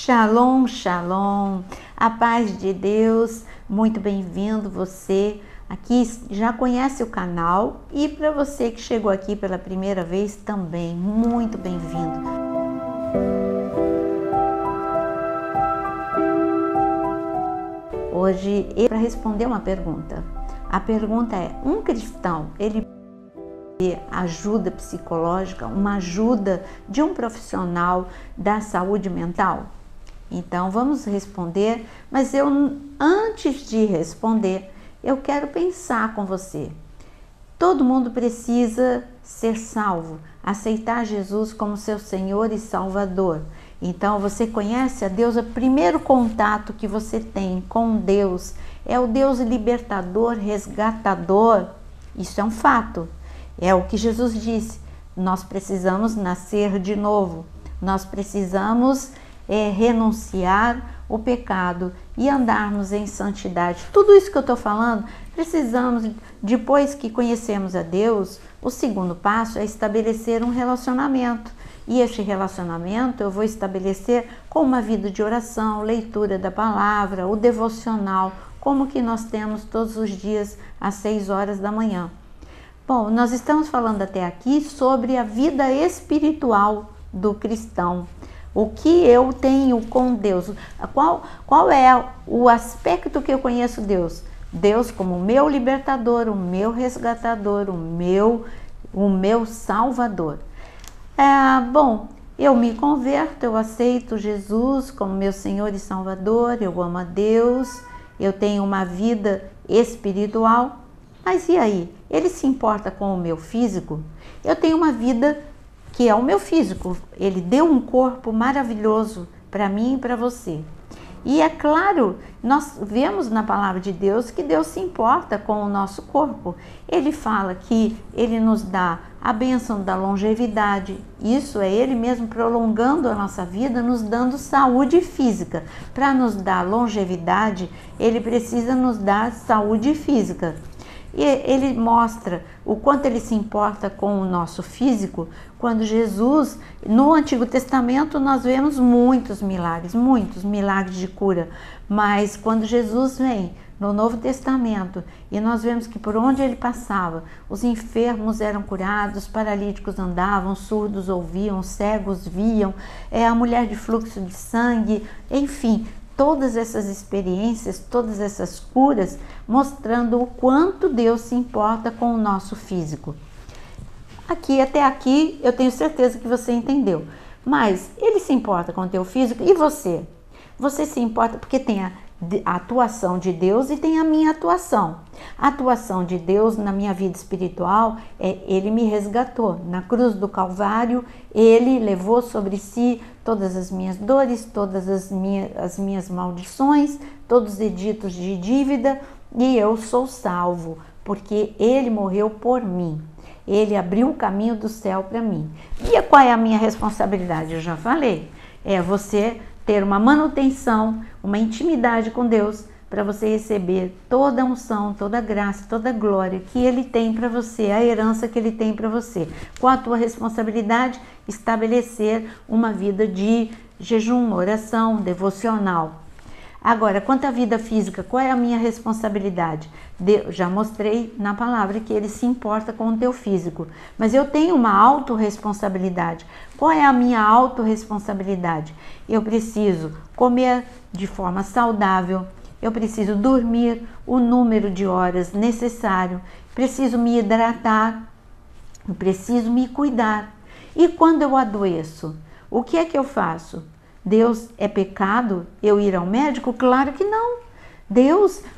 Shalom, shalom, a paz de Deus, muito bem-vindo você aqui, já conhece o canal e para você que chegou aqui pela primeira vez também, muito bem-vindo. Hoje, para responder uma pergunta, a pergunta é, um cristão, ele ajuda psicológica, uma ajuda de um profissional da saúde mental? Então vamos responder, mas antes de responder, eu quero pensar com você. Todo mundo precisa ser salvo, aceitar Jesus como seu Senhor e Salvador. Então você conhece a Deus, o primeiro contato que você tem com Deus é o Deus libertador, resgatador. Isso é um fato. É o que Jesus disse, nós precisamos nascer de novo, nós precisamos renunciar o pecado e andarmos em santidade. Tudo isso que eu estou falando, precisamos, depois que conhecemos a Deus, o segundo passo é estabelecer um relacionamento. E este relacionamento eu vou estabelecer com uma vida de oração, leitura da palavra, o devocional, como que nós temos todos os dias às 6 horas da manhã. Bom, nós estamos falando até aqui sobre a vida espiritual do cristão. O que eu tenho com Deus? Qual é o aspecto que eu conheço Deus? Deus como o meu libertador, o meu resgatador, o meu salvador. Bom, eu me converto, eu aceito Jesus como meu Senhor e Salvador, eu amo a Deus, eu tenho uma vida espiritual. Mas e aí? Ele se importa com o meu físico? Eu tenho uma vida que é o meu físico. Ele deu um corpo maravilhoso para mim e para você. E é claro, nós vemos na palavra de Deus que Deus se importa com o nosso corpo. Ele fala que Ele nos dá a bênção da longevidade. Isso é Ele mesmo prolongando a nossa vida, nos dando saúde física. Para nos dar longevidade, Ele precisa nos dar saúde física. E ele mostra o quanto ele se importa com o nosso físico, quando Jesus, no Antigo Testamento, nós vemos muitos milagres de cura, mas quando Jesus vem no Novo Testamento, e nós vemos que por onde ele passava, os enfermos eram curados, paralíticos andavam, surdos ouviam, cegos viam, a mulher de fluxo de sangue, enfim, todas essas experiências, todas essas curas, mostrando o quanto Deus se importa com o nosso físico. Até aqui, eu tenho certeza que você entendeu. Mas Ele se importa com o teu físico e você? Você se importa porque tem a atuação de Deus e tem a minha atuação. A atuação de Deus na minha vida espiritual Ele me resgatou. Na cruz do Calvário, Ele levou sobre si todas as minhas dores, todas as minhas maldições, todos os editos de dívida, e eu sou salvo, porque Ele morreu por mim. Ele abriu o caminho do céu para mim. E qual é a minha responsabilidade? Eu já falei. É você ter uma manutenção, uma intimidade com Deus, para você receber toda a unção, toda a graça, toda a glória que Ele tem para você, a herança que Ele tem para você. Qual a tua responsabilidade? Estabelecer uma vida de jejum, oração, devocional. Agora, quanto à vida física, qual é a minha responsabilidade? Já mostrei na palavra que Ele se importa com o teu físico, mas eu tenho uma autorresponsabilidade. Qual é a minha autorresponsabilidade? Eu preciso comer de forma saudável, eu preciso dormir o número de horas necessário, preciso me hidratar, eu preciso me cuidar. E quando eu adoeço, o que é que eu faço? Deus, é pecado eu ir ao médico? Claro que não.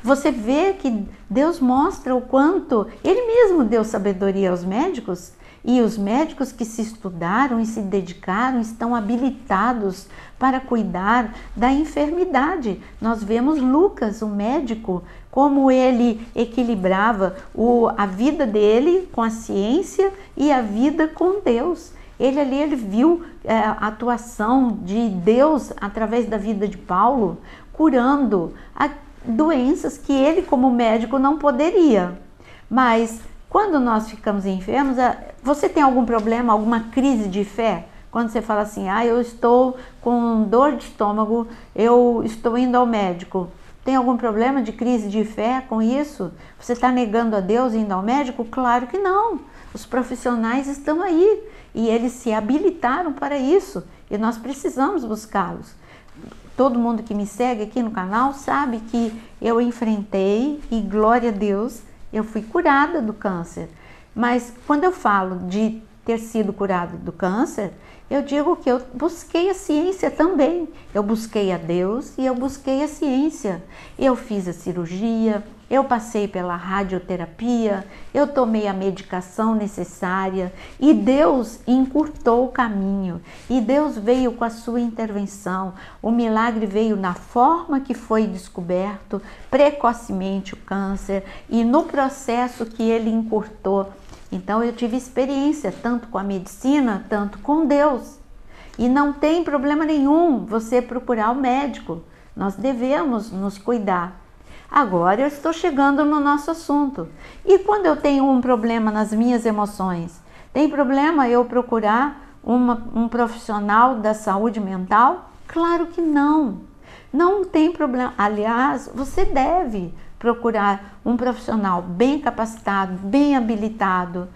Você vê que Deus mostra o quanto Ele mesmo deu sabedoria aos médicos, e os médicos que se estudaram e se dedicaram estão habilitados para cuidar da enfermidade. Nós vemos Lucas, o médico, como ele equilibrava a vida dele com a ciência e a vida com Deus. Ele viu a atuação de Deus através da vida de Paulo, curando doenças que ele como médico não poderia. Mas quando nós ficamos enfermos, você tem algum problema, alguma crise de fé? Quando você fala assim, eu estou com dor de estômago, eu estou indo ao médico. Tem algum problema de crise de fé com isso? Você está negando a Deus indo ao médico? Claro que não. Os profissionais estão aí e eles se habilitaram para isso e nós precisamos buscá-los. Todo mundo que me segue aqui no canal sabe que eu enfrentei e, glória a Deus, eu fui curada do câncer. Mas quando eu falo de ter sido curada do câncer, eu digo que eu busquei a ciência também. Eu busquei a Deus e eu busquei a ciência. Eu fiz a cirurgia, eu passei pela radioterapia, eu tomei a medicação necessária e Deus encurtou o caminho. E Deus veio com a sua intervenção. O milagre veio na forma que foi descoberto precocemente o câncer e no processo que ele encurtou. Então eu tive experiência tanto com a medicina, tanto com Deus. E não tem problema nenhum você procurar o médico. Nós devemos nos cuidar. Agora eu estou chegando no nosso assunto. E quando eu tenho um problema nas minhas emoções? Tem problema eu procurar um profissional da saúde mental? Claro que não. Não tem problema. Aliás, você deve procurar um profissional bem capacitado, bem habilitado,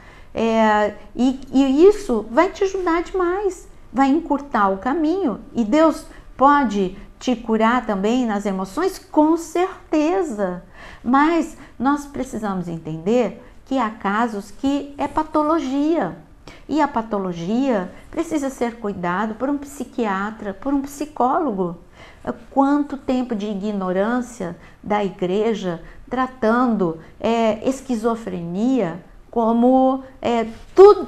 e isso vai te ajudar demais, vai encurtar o caminho e Deus pode te curar também nas emoções, com certeza, mas nós precisamos entender que há casos que é patologia e a patologia precisa ser cuidado por um psiquiatra, por um psicólogo. Quanto tempo de ignorância da igreja tratando esquizofrenia como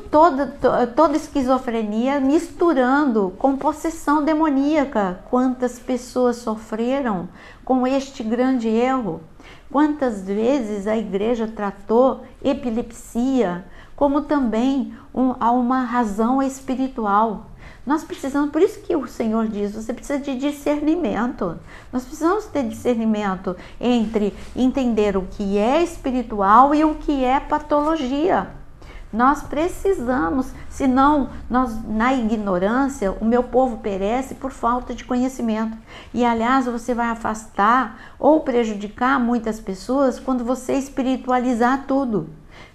toda esquizofrenia misturando com possessão demoníaca. Quantas pessoas sofreram com este grande erro? Quantas vezes a igreja tratou epilepsia como também uma razão espiritual? Nós precisamos, por isso que o Senhor diz, você precisa de discernimento. Nós precisamos ter discernimento entre entender o que é espiritual e o que é patologia. Nós precisamos, senão na ignorância o meu povo perece por falta de conhecimento. E aliás, você vai afastar ou prejudicar muitas pessoas quando você espiritualizar tudo.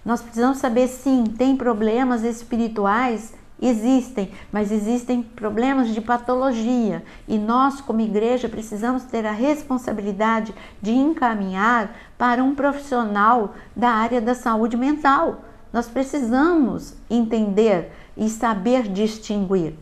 Nós precisamos saber, sim, tem problemas espirituais. Existem, mas existem problemas de patologia e nós, como igreja, precisamos ter a responsabilidade de encaminhar para um profissional da área da saúde mental. Nós precisamos entender e saber distinguir.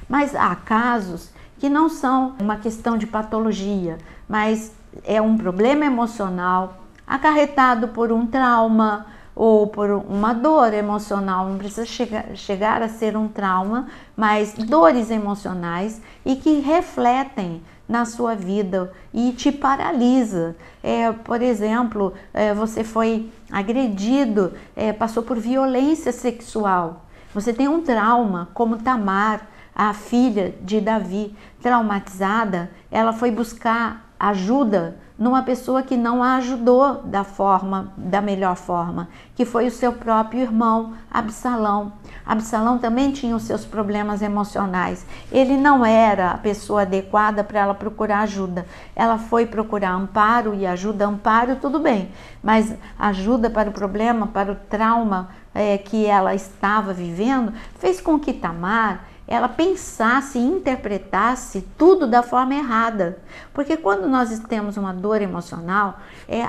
Mas há casos que não são uma questão de patologia, mas é um problema emocional acarretado por um trauma, ou por uma dor emocional, não precisa chegar a ser um trauma, mas dores emocionais e que refletem na sua vida e te paralisa. Por exemplo, você foi agredido, passou por violência sexual, você tem um trauma, como Tamar, a filha de Davi, traumatizada, ela foi buscar ajuda numa pessoa que não a ajudou da melhor forma, que foi o seu próprio irmão, Absalão. Absalão também tinha os seus problemas emocionais. Ele não era a pessoa adequada para ela procurar ajuda. Ela foi procurar amparo e ajuda, amparo, tudo bem, mas ajuda para o problema, para o trauma que ela estava vivendo, fez com que Tamar ela pensasse e interpretasse tudo da forma errada. Porque quando nós temos uma dor emocional,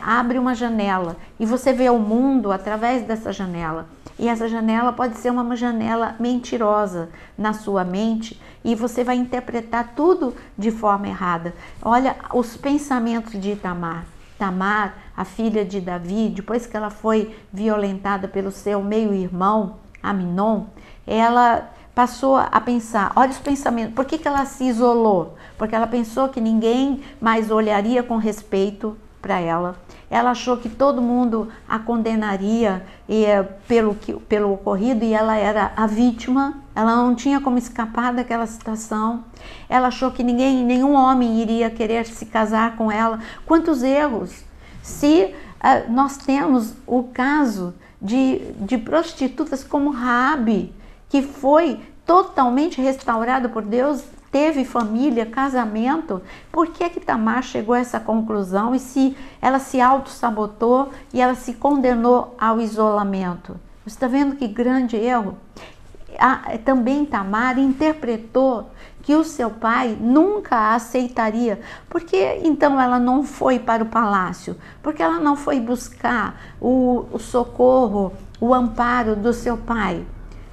abre uma janela e você vê o mundo através dessa janela. E essa janela pode ser uma janela mentirosa na sua mente e você vai interpretar tudo de forma errada. Olha os pensamentos de Tamar. Tamar, a filha de Davi, depois que ela foi violentada pelo seu meio-irmão, Aminon, ela passou a pensar, olha os pensamentos, por que ela se isolou? Porque ela pensou que ninguém mais olharia com respeito para ela. Ela achou que todo mundo a condenaria pelo ocorrido e ela era a vítima, ela não tinha como escapar daquela situação. Ela achou que nenhum homem iria querer se casar com ela. Quantos erros! Se nós temos o caso de prostitutas como Raabe, que foi totalmente restaurado por Deus, teve família, casamento. Por que Tamar chegou a essa conclusão e se ela se auto-sabotou e ela se condenou ao isolamento? Você está vendo que grande erro? Também Tamar interpretou que o seu pai nunca a aceitaria. Por que então ela não foi para o palácio? Porque ela não foi buscar o socorro, o amparo do seu pai?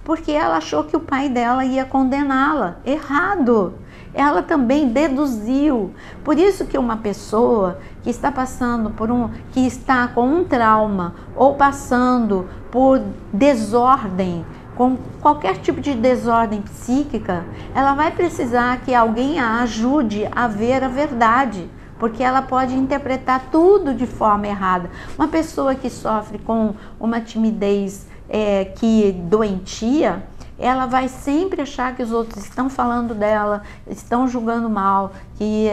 Porque ela achou que o pai dela ia condená-la. Errado! Ela também deduziu. Por isso que uma pessoa que está passando que está com um trauma ou passando por desordem, com qualquer tipo de desordem psíquica, ela vai precisar que alguém a ajude a ver a verdade, porque ela pode interpretar tudo de forma errada. Uma pessoa que sofre com uma timidez que doentia, ela vai sempre achar que os outros estão falando dela, estão julgando mal, que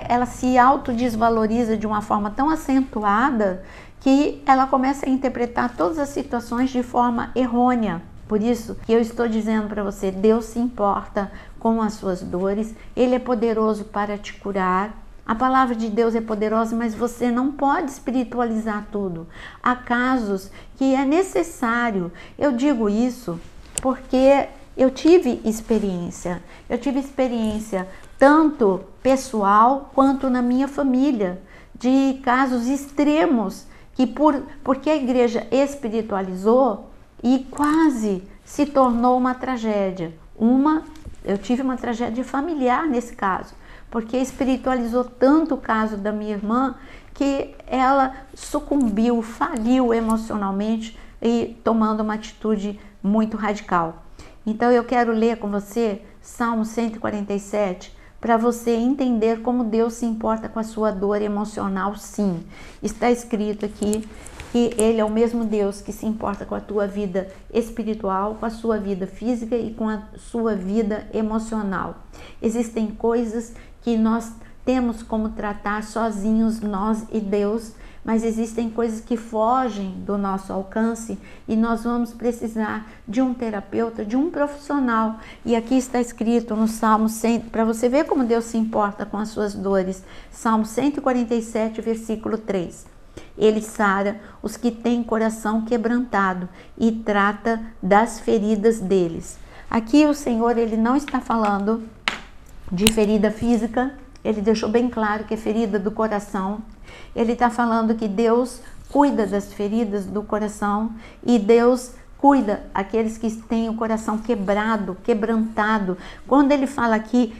ela se autodesvaloriza de uma forma tão acentuada que ela começa a interpretar todas as situações de forma errônea. Por isso que eu estou dizendo para você, Deus se importa com as suas dores, Ele é poderoso para te curar. A palavra de Deus é poderosa, mas você não pode espiritualizar tudo. Há casos que é necessário. Eu digo isso porque eu tive experiência. Eu tive experiência tanto pessoal quanto na minha família, de casos extremos que porque a igreja espiritualizou e quase se tornou uma tragédia. Eu tive uma tragédia familiar nesse caso, porque espiritualizou tanto o caso da minha irmã que ela sucumbiu, faliu emocionalmente e tomando uma atitude muito radical. Então eu quero ler com você Salmo 147 para você entender como Deus se importa com a sua dor emocional. Sim, está escrito aqui que Ele é o mesmo Deus que se importa com a tua vida espiritual, com a sua vida física e com a sua vida emocional. Existem coisas que nós temos como tratar sozinhos, nós e Deus, mas existem coisas que fogem do nosso alcance e nós vamos precisar de um terapeuta, de um profissional. E aqui está escrito no Salmo 100, para você ver como Deus se importa com as suas dores, Salmo 147, versículo 3. Ele sara os que têm coração quebrantado e trata das feridas deles. Aqui o Senhor, Ele não está falando de ferida física, Ele deixou bem claro que é ferida do coração. Ele está falando que Deus cuida das feridas do coração e Deus cuida aqueles que têm o coração quebrado, quebrantado. Quando ele fala aqui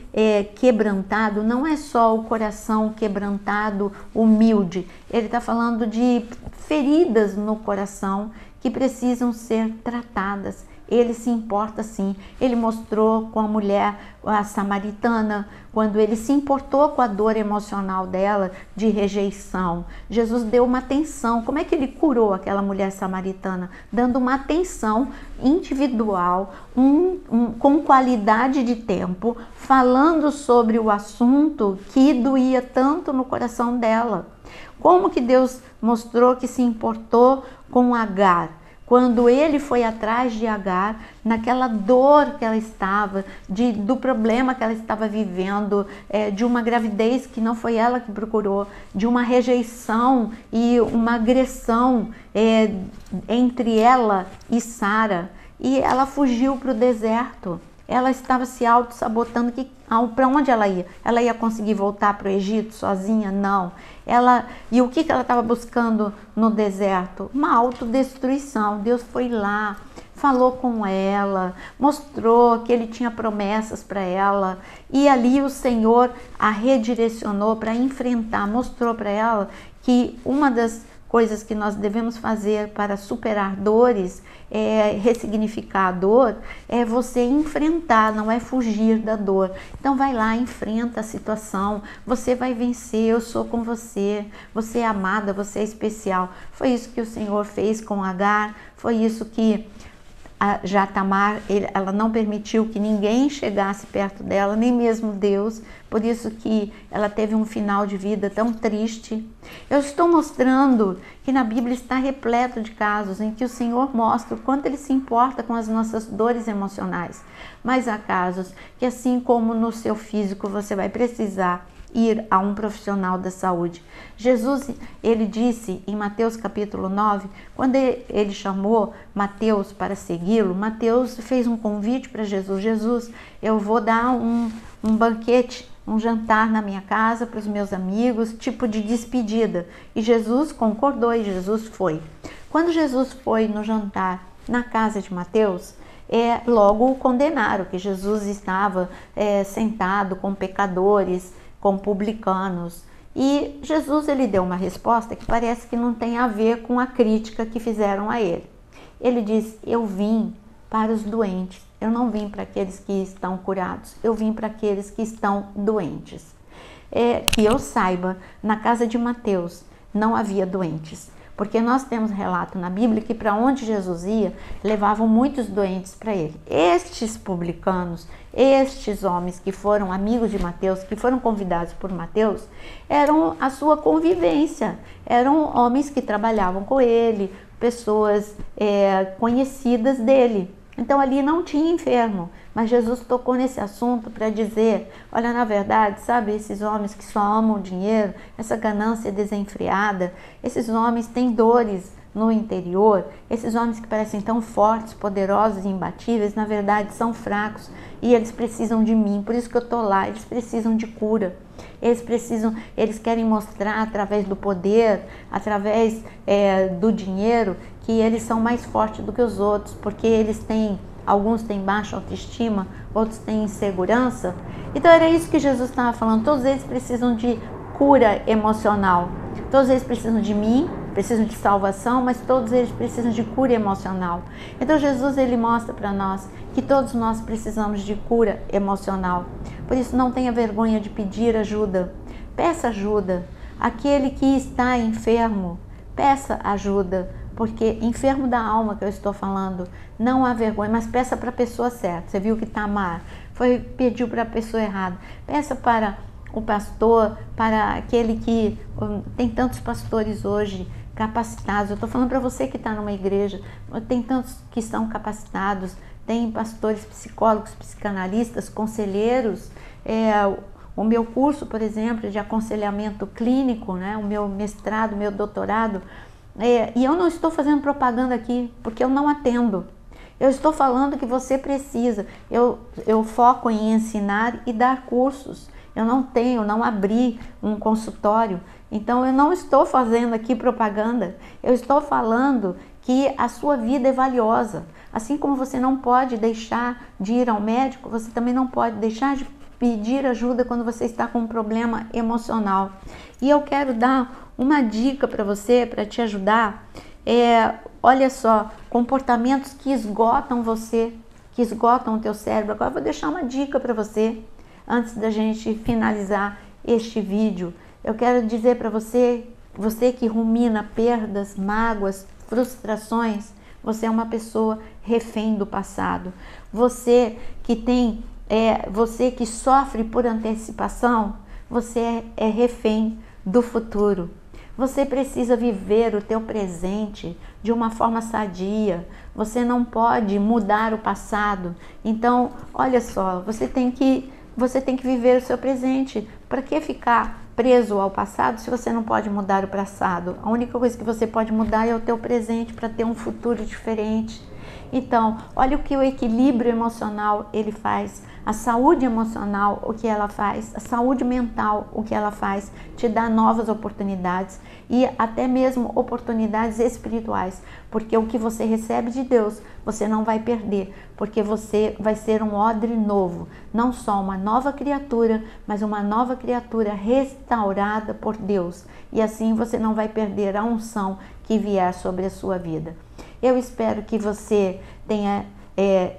quebrantado, não é só o coração quebrantado, humilde. Ele está falando de feridas no coração que precisam ser tratadas. Ele se importa sim. Ele mostrou com a mulher, a samaritana, quando ele se importou com a dor emocional dela de rejeição. Jesus deu uma atenção. Como é que ele curou aquela mulher samaritana? Dando uma atenção individual, com qualidade de tempo, falando sobre o assunto que doía tanto no coração dela. Como que Deus mostrou que se importou com Agar? Quando ele foi atrás de Agar, naquela dor que ela estava, do problema que ela estava vivendo, de uma gravidez que não foi ela que procurou, de uma rejeição e uma agressão entre ela e Sara, e ela fugiu para o deserto. Ela estava se auto-sabotando. Para onde ela ia? Ela ia conseguir voltar para o Egito sozinha? Não. E o que ela estava buscando no deserto? Uma autodestruição. Deus foi lá, falou com ela, mostrou que Ele tinha promessas para ela. E ali o Senhor a redirecionou para enfrentar, mostrou para ela que uma das coisas que nós devemos fazer para superar dores, ressignificar a dor, é você enfrentar, não é fugir da dor. Então vai lá, enfrenta a situação, você vai vencer, eu sou com você, você é amada, você é especial. Foi isso que o Senhor fez com Agar, foi isso que já Tamar, ela não permitiu que ninguém chegasse perto dela, nem mesmo Deus, por isso que ela teve um final de vida tão triste. Eu estou mostrando que na Bíblia está repleto de casos em que o Senhor mostra o quanto Ele se importa com as nossas dores emocionais, mas há casos que, assim como no seu físico, você vai precisar ir a um profissional da saúde. Jesus, ele disse em Mateus capítulo 9, quando ele chamou Mateus para segui-lo, Mateus fez um convite para Jesus. Jesus, eu vou dar um banquete, um jantar na minha casa para os meus amigos, tipo de despedida. E Jesus concordou e Jesus foi. Quando Jesus foi no jantar na casa de Mateus, logo o condenaram, que Jesus estava sentado com pecadores, com publicanos. E Jesus, ele deu uma resposta que parece que não tem a ver com a crítica que fizeram a ele. Ele diz: eu vim para os doentes, eu não vim para aqueles que estão curados, eu vim para aqueles que estão doentes. Que eu saiba, na casa de Mateus não havia doentes, porque nós temos relato na Bíblia que para onde Jesus ia, levavam muitos doentes para ele. Estes publicanos, estes homens que foram amigos de Mateus, que foram convidados por Mateus, eram a sua convivência, eram homens que trabalhavam com ele, pessoas conhecidas dele. Então ali não tinha enfermo, mas Jesus tocou nesse assunto para dizer: olha, na verdade, sabe, esses homens que só amam dinheiro, essa ganância desenfreada, esses homens têm dores no interior, esses homens que parecem tão fortes, poderosos e imbatíveis, na verdade são fracos e eles precisam de mim, por isso que eu estou lá, eles precisam de cura. Eles querem mostrar através do poder, através do dinheiro, que eles são mais fortes do que os outros, porque alguns têm baixa autoestima, outros têm insegurança. Então era isso que Jesus estava falando, todos eles precisam de cura emocional, todos eles precisam de mim, precisam de salvação, mas todos eles precisam de cura emocional. Então Jesus, ele mostra para nós que todos nós precisamos de cura emocional. Por isso não tenha vergonha de pedir ajuda, peça ajuda. Aquele que está enfermo, peça ajuda, porque enfermo da alma que eu estou falando, não há vergonha, mas peça para a pessoa certa. Você viu que Tamar pediu para a pessoa errada. Peça para o pastor, para aquele que tem tantos pastores hoje capacitados. Eu estou falando para você que está numa igreja, tem tantos que estão capacitados, tem pastores, psicólogos, psicanalistas, conselheiros. O meu curso, por exemplo, de aconselhamento clínico, né? O meu mestrado, o meu doutorado, e eu não estou fazendo propaganda aqui, porque eu não atendo. Eu estou falando que você precisa. Eu foco em ensinar e dar cursos. Eu não abri um consultório, então eu não estou fazendo aqui propaganda. Eu estou falando que a sua vida é valiosa. Assim como você não pode deixar de ir ao médico, você também não pode deixar de pedir ajuda quando você está com um problema emocional. E eu quero dar uma dica para você, para te ajudar. Olha só, comportamentos que esgotam você, que esgotam o teu cérebro. Agora eu vou deixar uma dica para você, antes da gente finalizar este vídeo. Eu quero dizer para você que rumina perdas, mágoas, frustrações, você é uma pessoa refém do passado. Você que sofre por antecipação, você é refém do futuro. Você precisa viver o teu presente de uma forma sadia. Você não pode mudar o passado. Então, olha só, você tem que viver o seu presente. Para que ficar preso ao passado se você não pode mudar o passado? A única coisa que você pode mudar é o teu presente para ter um futuro diferente. Então, olha o que o equilíbrio emocional ele faz, a saúde emocional, o que ela faz, a saúde mental, o que ela faz, te dá novas oportunidades e até mesmo oportunidades espirituais, porque o que você recebe de Deus, você não vai perder, porque você vai ser um odre novo, não só uma nova criatura, mas uma nova criatura restaurada por Deus, e assim você não vai perder a unção que vier sobre a sua vida. Eu espero que você tenha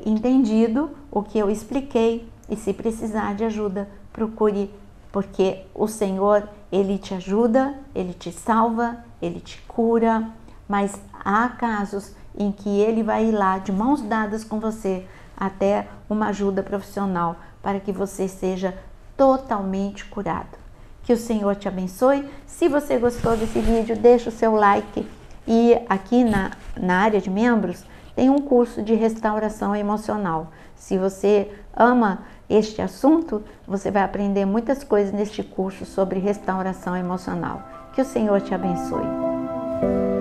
entendido o que eu expliquei e se precisar de ajuda, procure, porque o Senhor, Ele te ajuda, Ele te salva, Ele te cura, mas há casos em que ele vai ir lá de mãos dadas com você até uma ajuda profissional para que você seja totalmente curado. Que o Senhor te abençoe. Se você gostou desse vídeo, deixa o seu like. E aqui na área de membros tem um curso de restauração emocional. Se você ama este assunto, você vai aprender muitas coisas neste curso sobre restauração emocional. Que o Senhor te abençoe.